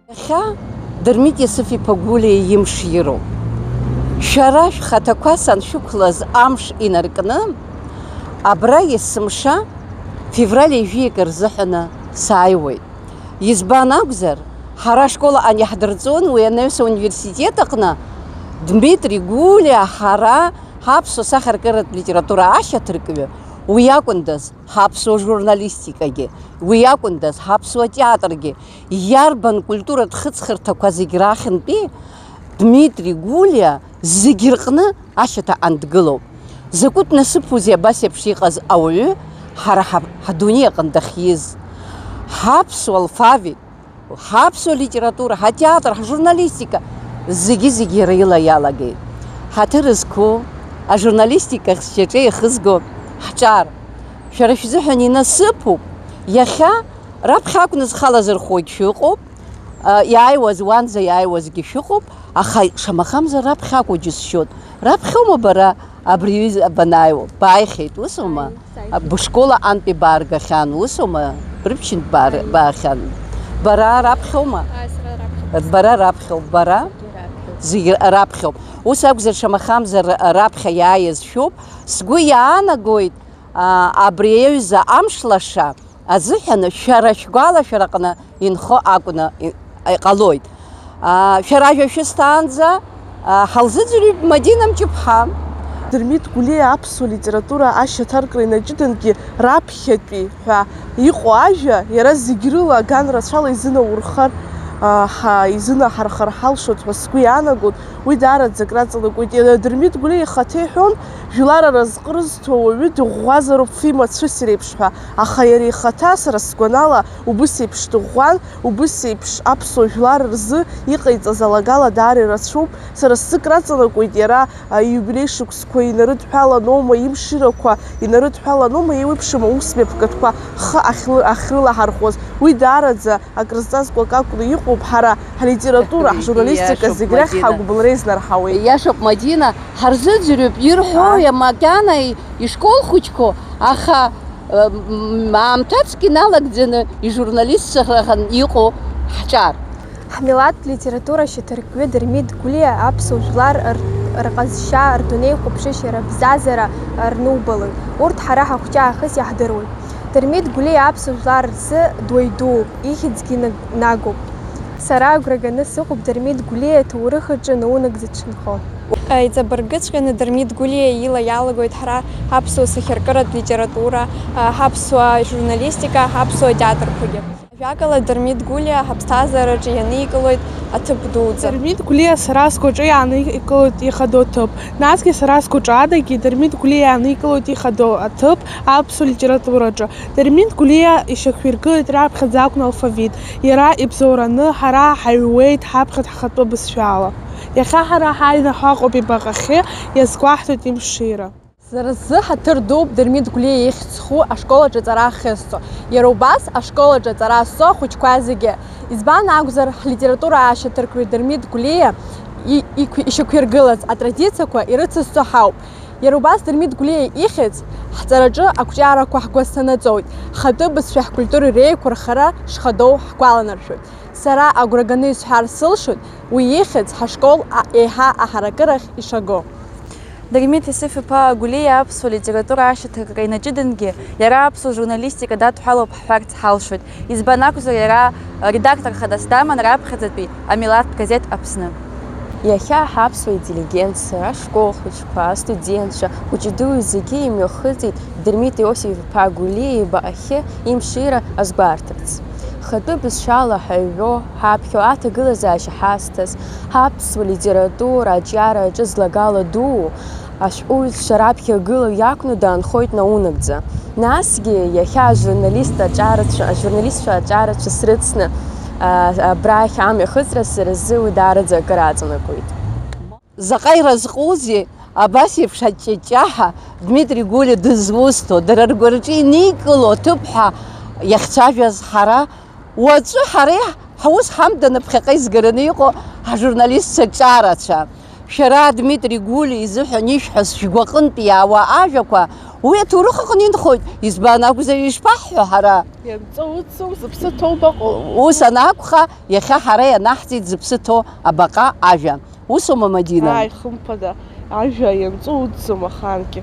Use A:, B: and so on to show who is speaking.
A: Иахьа Дырмит Иосиф-иԥа Гәлиа имшироуп. Шәара шәхаҭақәа саншәықәлаз амш инаркны, абра есымша февраль ижәиак рзыҳәаны сааиуеит. Избан акәзар, ҳара школаҟан иаҳдырҵон уи анаҩс ауниверситет аҟны Дмитри Гәлиа ҳара ҳаԥсуа сахьаркыратә литература ашьаҭыркҩы, уи акәындаз ҳаԥсуа журналистикагьы, уи акәындаз ҳаԥсуа театргьы, иарбан культуратә хыҵхырҭақәа зегь рахьынтәи Дмитри Гәлиа зегь рҟны ашьаҭаҟан дгылоуп. Закәытә насыԥузеи абас еиԥш иҟаз ауаҩы ҳара ҳадунеи аҟны дахьиз. Ҳаԥсуа алфавит, ҳаԥсуа литература, ҳатеатр, ҳжурналистика зегьы иара ила иалагеит. Ҳаҭыр зқәу ажурналистика сшьаҿы иахызго ҳҿар, шәара шәзыҳәан инасыԥуп. Иахьа раԥхьа акәны зхалазырхәуагь шәыҟоуп, иааиуаз уанӡа иааиуазгьы шәыҟоуп, аха шамахамзар раԥхьа акәу џьысшьоит. Раԥхьоума бара абри банааиуа? Бааихьеит, усума? Бышколаҟантәи бааргахьан, усума? Брыԥшьынтә баахьан. Бара раԥхьоума? Бара раԥхьоуп, бара зегь раԥхьоуп. Ус акәзар шамахамзар раԥхьа иааиз шәоуп. Сгәы иаанагоит абри аҩыза амшлаша азыҳәан шәара шәгәалашәараҟны инхо акәны иҟалоит. Шәара ажәа шәысҭаанӡа ҳалзыӡырҩып Мадина Мҷыԥҳа.
B: Дырмит Гәлиа аԥсуа литература ашьаҭаркра инаҷыдангьы раԥхьатәи ҳәа иҟоу ажәа иара зегь рыла ган рацәала изынаурхар, изынаҳархар ҳалшоит ҳәа сгәы иаанагоит. Уи даараӡа краҵанакуеит. Дырмит Гәлиа ихаҭа иҳәон жәлар аразҟы рызҭо ауаҩы дыӷәӷәазароуп фимацәыс иреиԥш ҳәа. Аха иара ихаҭа сара сгәанала убыс еиԥш дыӷәӷәан, убыс еиԥш аԥсуа жәлар рзы иҟаиҵаз алагала даара ирацәоуп. Сара сзы краҵанакуеит иара иубилеи шықәсқәа инарыдҳәаланоума, имширақәа инарыдҳәаланоума еиуеиԥшым аусмҩаԥгатәқәа хы ахьрылаҳархуаз. Уи даараӡа акрызҵазкуа акакәны иҟоуп. Ҳара ҳлитература, ҳжурналистика зегь рахь ҳагәбылра изнарҳауеит.
A: Иашоуп, Мадина, ҳарзыӡырҩып ирҳәо макьана ишкол хәыҷқәа, аха аамҭацк иналагӡаны ижурналистцәахан иҟоу ҳҿар.
C: Ҳмилаҭтә литература ашьаҭаркҩы Дырмит Гәлиа аԥсуа жәлар рҟазшьа, рдунеи хәаԥшышьа, рыбзазара рнубалон. Урҭ ҳара ҳахәҷы аахыс иаҳдыруеит. Дырмит Гәлиа аԥсуа жәлар рзы дуаҩ дууп, ихьӡгьы нагоуп. Сара агәра ганы сыҟоуп Дырмит Гәлиа аҭоурых аҿы наунагӡа дшынхо. Иҵабыргыҵәҟьаны Дырмит Гәлиа ила иалагоит ҳара ҳаԥсуа сахьаркыратә литература, ҳаԥсуа журналистика, ҳаԥсуа театрқәагьы. Ажәакала Дырмит Гәлиа ҳаԥсҭазаараҿы ианикылоит аҭыԥ дуӡӡа.
B: Дырмит Гәлиа сара сгәаҿы иааникылоит ихадоу аҭыԥ. Насгьы сара сгәаҿы адагьы Дырмит Гәлиа иааникылоит ихадоу аҭыԥ аԥсуа литератураҿы. Дырмит Гәлиа ишьақәиргылеит раԥхьаӡа акәны алфавит. Иара ибзоураны ҳара ҳаҩуеит ҳаԥхьатә ҳхатәы бызшәала. Иахьа ҳара ҳаҩны ҳаҟоуп ибаҟахьы, иазгәаҳҭоит имшира.
C: Сара сзы ҳаҭыр дууп Дырмит Гәлиа ихьӡ зху ашколаҿы аҵара ахьызҵо. Иара убас ашколаҿы аҵара азцо ахәыҷқәа зегьы. Избан акәзар ҳлитература ашьаҭаркҩы Дырмит Гәлиа ишьақәиргылаз атрадициақәа ирыцызҵо ҳауп. Иара убас Дырмит Гәлиа ихьӡ ҳҵараҿы ақәҿиарақәа ҳгәасҭанаҵоит. Ҳхатәы бызшәа ҳкультура реиқәырхара шхадоу ҳгәаланаршәоит. Сара агәра ганы исҳәар сылшоит, уи ихьӡ ҳашкол еиҳа аҳаракырахь ишаго.
D: Дырмит Иосиф-иԥа Гәлиа аԥсуа литература ашьаҭаркра инаҷыдангьы иара аԥсуа журналистика дадҳәалоуп ҳҳәарц ҳалшоит. Избан акәзар иара редактор хадас даман раԥхьаӡатәи амилаҭтә газеҭ Аԥсны.
E: Иахьа ҳаԥсуа интеллигенциа, ашкол хәыҷқәа, астудентцәа, хәыҷи-дуи зегьы имҩахыҵит Дырмит Иосиф-иԥа Гәлиа ибаҟахьы имшира азгәарҭарц. Хатәы бызшәала ҳаҩо, ҳаԥхьо аҭагылазаашьа ҳазҭаз, ҳаԥсуа литература аҿиара аҿы злагала дуу, ашәҟәыҩҩцәа раԥхьагылаҩ иакәны даанхоит наунагӡа. Насгьы иахьа ажурналистцәа аҿарацәа срыцны абрахь амҩахыҵра сара сзы уи даараӡа акыр аҵанакуеит.
A: Заҟа иразҟузеи абас еиԥш аҷҷаҷҷаҳа Дмитри Гәлиа дызусҭо, дара ргәараҿы иникыло аҭыԥҳа иахцәажәаз ҳара, уаҵәы ҳара ҳус ҳамданы ԥхьаҟа изгараны иҟоу ҳажурналистцәа ҿарацәа. Шәара Дмитри Гәлиа изыҳәан ишәҳәаз шәгәаҟынтә иаауа ажәақәа Уи аҭоурых аҟны инхоит, избан акәзар ишԥаҳҳәо ҳара?
B: Ианҵауцым зыԥсы ҭоу баҟоу.
A: Ус анакәха, иахьа ҳара ианаҳҵеит зыԥсы ҭоу абаҟа ажәа. Усоума, Мадина?
B: Ааи, хымԥада, ажәа ианҵауцым ахаангьы.